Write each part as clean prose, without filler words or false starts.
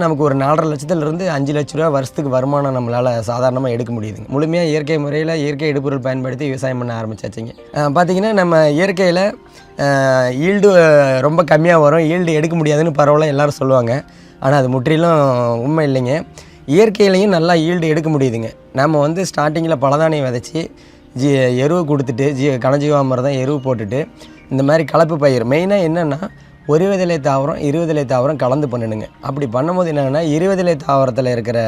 நமக்கு ஒரு 4,5 லட்சத்திலிருந்து 5 லட்ச ரூபா வருஷத்துக்கு வருமானம் நம்மளால் சாதாரணமாக எடுக்க முடியுதுங்க. முழுமையாக இயற்கை முறையில் இயற்கை இடுபொருள் பயன்படுத்தி விவசாயம் பண்ண ஆரம்பிச்சாச்சுங்க. பார்த்திங்கன்னா நம்ம இயற்கையில் ஈல்டு ரொம்ப கம்மியாக வரும், ஈல்டு எடுக்க முடியாதுன்னு பரவாயில்ல எல்லோரும் சொல்லுவாங்க. ஆனால் அது முற்றிலும் உண்மை இல்லைங்க. இயற்கையிலையும் நல்லா ஈல்டு எடுக்க முடியுதுங்க. நம்ம ஸ்டார்டிங்கில் பலதானியம் விதைச்சி எருவு கொடுத்துட்டு கனஜீவாமிர்தம் எருவு போட்டுட்டு இந்த மாதிரி கலப்பு பயிர் மெயினாக என்னென்னா ஒரு விதலை தாவரம் 20 இலை தாவரம் கலந்து பண்ணணுங்க. அப்படி பண்ணும்போது என்னென்னா 20 இலை தாவரத்தில் இருக்கிற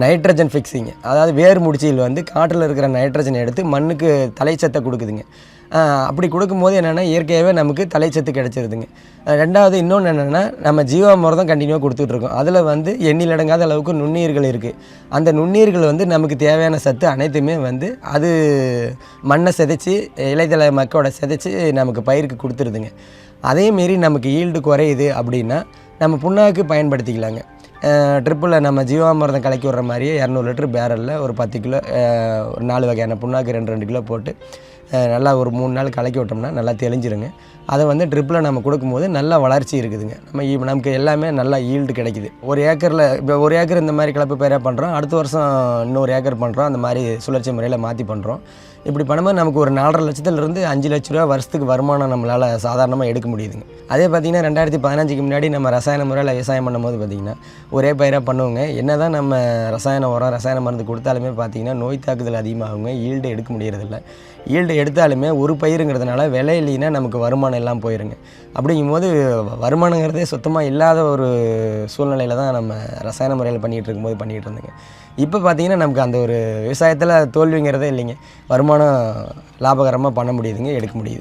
நைட்ரஜன் ஃபிக்ஸிங், அதாவது வேர் முடிச்சியில் காற்றில் இருக்கிற நைட்ரஜன் எடுத்து மண்ணுக்கு தலைச்சத்தை கொடுக்குதுங்க. அப்படி கொடுக்கும்போது என்னென்னா இயற்கையாகவே நமக்கு தலைச்சத்து கிடச்சிருதுங்க. ரெண்டாவது இன்னொன்று என்னென்னா நம்ம ஜீவாமிர்தம் கண்டினியூவாக கொடுத்துட்ருக்கோம். அதில் எண்ணிலடங்காத அளவுக்கு நுண்ணுயிர்கள் இருக்குது. அந்த நுண்ணுயிர்கள் நமக்கு தேவையான சத்து அனைத்துமே அது மண்ணை சிதைச்சி இலைத்தலை மக்கோட சிதைச்சி நமக்கு பயிருக்கு கொடுத்துருதுங்க. அதேமாரி நமக்கு ஈல்டு குறையுது அப்படின்னா நம்ம புண்ணாக்கு பயன்படுத்திக்கலாங்க. ட்ரிப்பில் நம்ம ஜீவாமிர்தம் கலக்கி விடுற மாதிரியே 200 லிட்டர் பேரலில் ஒரு 10 கிலோ ஒரு 4 வகையான புண்ணாக்கு 2 கிலோ போட்டு நல்லா ஒரு 3 நாள் கலக்கி விட்டோம்னா நல்லா தெளிஞ்சிருங்க. அதை ட்ரிப்பில் நம்ம கொடுக்கும்போது நல்ல வளர்ச்சி இருக்குதுங்க. நமக்கு எல்லாமே நல்லா ஈல்டு கிடைக்குது. ஒரு ஏக்கரில் இப்போ ஒரு ஏக்கர் இந்த மாதிரி கலப்பு பயிராக பண்ணுறோம், அடுத்த வருஷம் இன்னொரு ஏக்கர் பண்ணுறோம், அந்த மாதிரி சுழற்சி முறையில் மாற்றி பண்ணுறோம். இப்படி பண்ணும்போது நமக்கு ஒரு 4,5 லட்சத்திலிருந்து 5 லட்ச ரூபா வருஷத்துக்கு வருமானம் நம்மளால் சாதாரணமாக எடுக்க முடியுதுங்க. அதே பார்த்திங்கன்னா 2015க்கு முன்னாடி நம்ம ரசாயன முறையில் விவசாயம் பண்ணும்போது பார்த்திங்கன்னா ஒரே பயிராக பண்ணுவோங்க. என்ன தான் நம்ம ரசாயன உரம் ரசாயன மருந்து கொடுத்தாலுமே பார்த்திங்கன்னா நோய் தாக்குதல் அதிகமாகுங்க, ஈல்டு எடுக்க முடியறதில்ல. ஈல்டு எடுத்தாலுமே ஒரு பயிருங்கிறதுனால விலை இல்லைன்னா நமக்கு வருமானம் எல்லாம் போயிருங்க. அப்படிங்கும்போது வருமானங்கிறதே சுத்தமாக இல்லாத ஒரு சூழ்நிலையில் தான் நம்ம ரசாயன முறையில் பண்ணிகிட்டு இருந்தோங்க. இப்போ பார்த்திங்கன்னா நமக்கு அந்த ஒரு விவசாயத்தில் தோல்விங்கிறதே இல்லைங்க. வருமானம் லாபகரமாக பண்ண முடியுதுங்க, எடுக்க முடியுது.